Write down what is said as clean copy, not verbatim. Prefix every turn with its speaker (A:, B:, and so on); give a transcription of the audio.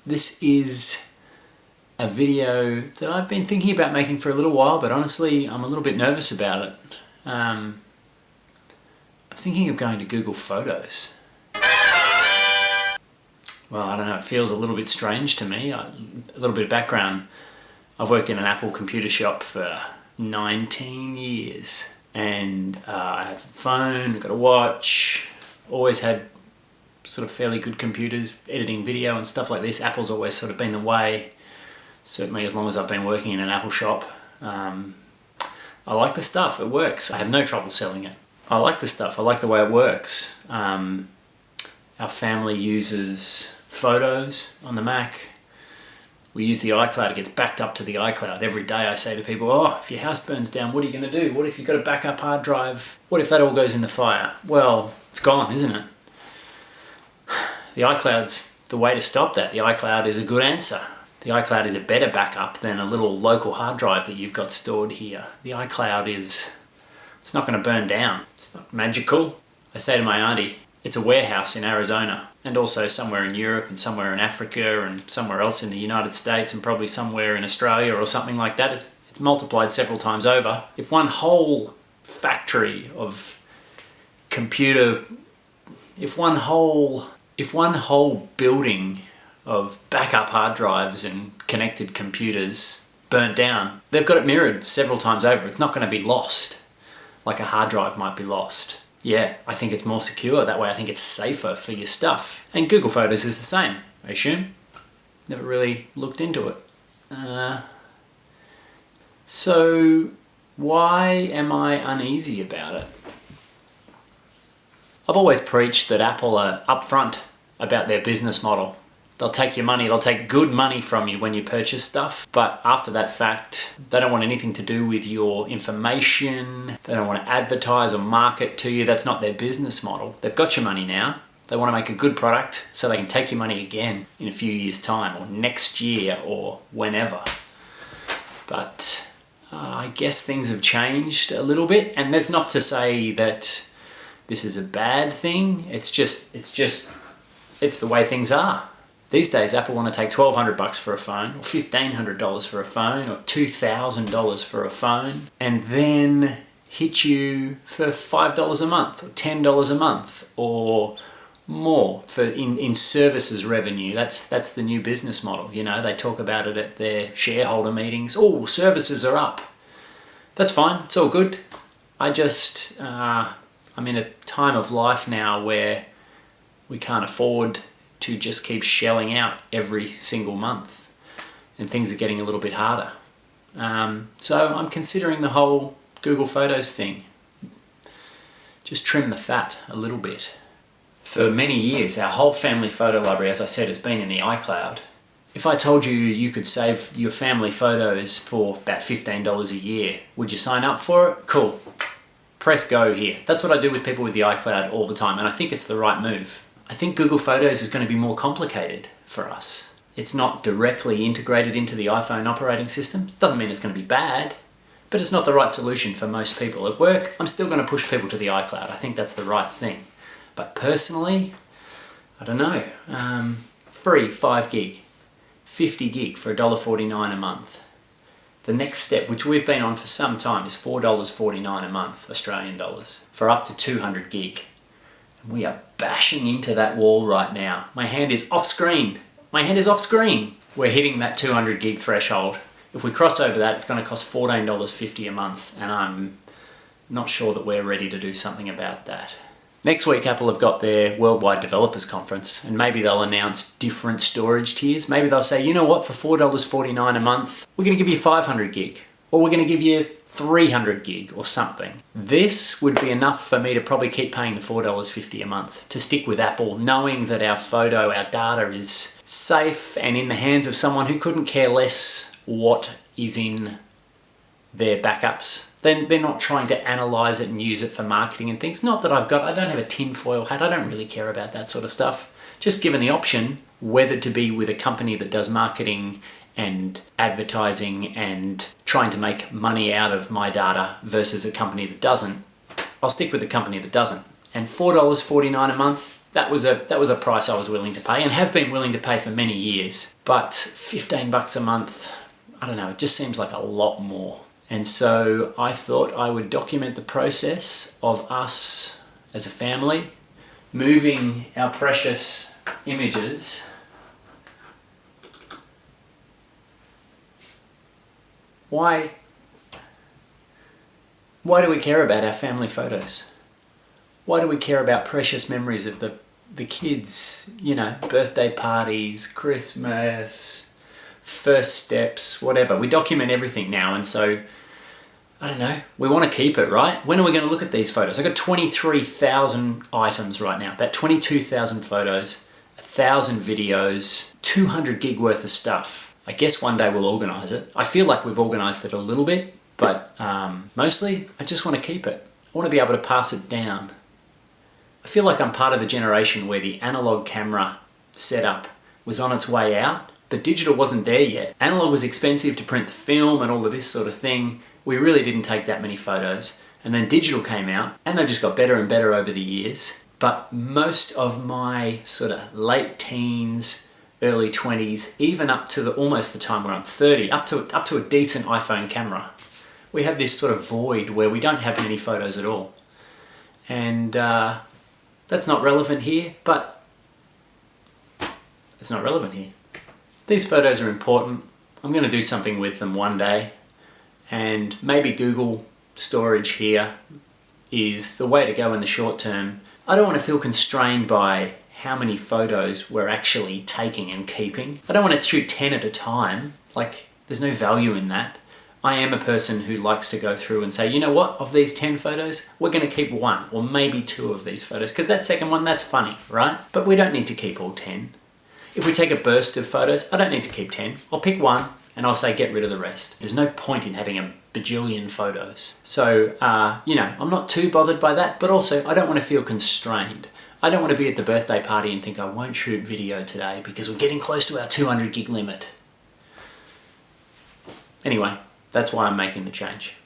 A: This is a video that I've been thinking about making for a little while, but honestly, I'm a little bit nervous about it. I'm thinking of going to Google Photos. Well, I don't know, it feels a little bit strange to me. A little bit of background. I've worked in an Apple computer shop for 19 years. And I have a phone, I've got a watch, always had sort of fairly good computers, editing video and stuff like this. Apple's always sort of been the way, certainly as long as I've been working in an Apple shop. I like the stuff, it works. I have no trouble selling it. I like the stuff, I like the way it works. Our family uses Photos on the Mac. We use the iCloud, it gets backed up to the iCloud. Every day I say to people, oh, if your house burns down, what are you going to do? What if you've got a backup hard drive? What if that all goes in the fire? Well, it's gone, isn't it? The iCloud's the way to stop that. The iCloud is a good answer. The iCloud is a better backup than a little local hard drive that you've got stored here. The iCloud it's not going to burn down. It's not magical. I say to my auntie, it's a warehouse in Arizona and also somewhere in Europe and somewhere in Africa and somewhere else in the United States and probably somewhere in Australia or something like that. It's multiplied several times over. If one whole factory of computer, if one whole building of backup hard drives and connected computers burnt down, they've got it mirrored several times over. It's not going to be lost like a hard drive might be lost. Yeah, I think it's more secure. That way I think it's safer for your stuff. And Google Photos is the same, I assume. Never really looked into it. So why am I uneasy about it? I've always preached that Apple are upfront about their business model. They'll take your money, they'll take good money from you when you purchase stuff, but after that fact, they don't want anything to do with your information, they don't want to advertise or market to you, that's not their business model. They've got your money now, they want to make a good product so they can take your money again in a few years' time, or next year, or whenever. But I guess things have changed a little bit, and that's not to say that this is a bad thing, it's the way things are. These days, Apple want to take $1,200 for a phone, or $1,500 for a phone, or $2,000 for a phone, and then hit you for $5 a month, or $10 a month, or more for in services revenue. That's the new business model. You know, they talk about it at their shareholder meetings. Oh, services are up. That's fine. It's all good. I'm in a time of life now where we can't afford to just keep shelling out every single month, and things are getting a little bit harder. So I'm considering the whole Google Photos thing. Just trim the fat a little bit. For many years, our whole family photo library, as I said, has been in the iCloud. If I told you you could save your family photos for about $15 a year, would you sign up for it? Cool. Press go here. That's what I do with people with the iCloud all the time, and I think it's the right move. I think Google Photos is going to be more complicated for us. It's not directly integrated into the iPhone operating system. It doesn't mean it's going to be bad, but it's not the right solution for most people. At work, I'm still going to push people to the iCloud. I think that's the right thing. But personally, I don't know. Free 5 gig, 50 gig for $1.49 a month. The next step, which we've been on for some time, is $4.49 a month, Australian dollars, for up to 200 gig. And we are bashing into that wall right now. My hand is off screen. My hand is off screen. We're hitting that 200 gig threshold. If we cross over that, it's going to cost $14.50 a month, and I'm not sure that we're ready to do something about that. Next week, Apple have got their Worldwide Developers Conference, and maybe they'll announce different storage tiers. Maybe they'll say, you know what, for $4.49 a month, we're going to give you 500 gig, or we're going to give you 300 gig or something. This would be enough for me to probably keep paying the $4.50 a month to stick with Apple, knowing that our data is safe and in the hands of someone who couldn't care less what is in their backups. They're not trying to analyze it and use it for marketing and things. Not that I don't have a tinfoil hat. I don't really care about that sort of stuff. Just given the option whether to be with a company that does marketing and advertising and trying to make money out of my data versus a company that doesn't, I'll stick with the company that doesn't. And $4.49 a month, that was a price I was willing to pay and have been willing to pay for many years. But $15 a month, I don't know, it just seems like a lot more. And so I thought I would document the process of us as a family moving our precious images Why do we care about our family photos? Why do we care about precious memories of the kids, you know, birthday parties, Christmas, first steps, whatever? We document everything now, and so, I don't know, we want to keep it, right? When are we going to look at these photos? I've got 23,000 items right now, about 22,000 photos, 1,000 videos, 200 gig worth of stuff. I guess one day we'll organize it. I feel like we've organized it a little bit, but mostly I just want to keep it. I want to be able to pass it down. I feel like I'm part of the generation where the analog camera setup was on its way out, but digital wasn't there yet. Analog was expensive to print the film and all of this sort of thing. We really didn't take that many photos. And then digital came out, and they just got better and better over the years. But most of my sort of late teens, early 20s, even up to almost the time where I'm 30, up to a decent iPhone camera, we have this sort of void where we don't have many photos at all. And that's not relevant here, but it's not relevant here. These photos are important. I'm going to do something with them one day, and maybe Google storage here is the way to go in the short term. I don't want to feel constrained by how many photos we're actually taking and keeping. I don't want to shoot 10 at a time. Like, there's no value in that. I am a person who likes to go through and say, you know what, of these 10 photos, we're going to keep one or maybe 2 of these photos, because that second one, that's funny, right? But we don't need to keep all 10. If we take a burst of photos, I don't need to keep 10. I'll pick one and I'll say get rid of the rest. There's no point in having a bajillion photos. So, you know, I'm not too bothered by that, but also I don't want to feel constrained. I don't want to be at the birthday party and think I won't shoot video today because we're getting close to our 200 gig limit. Anyway, that's why I'm making the change.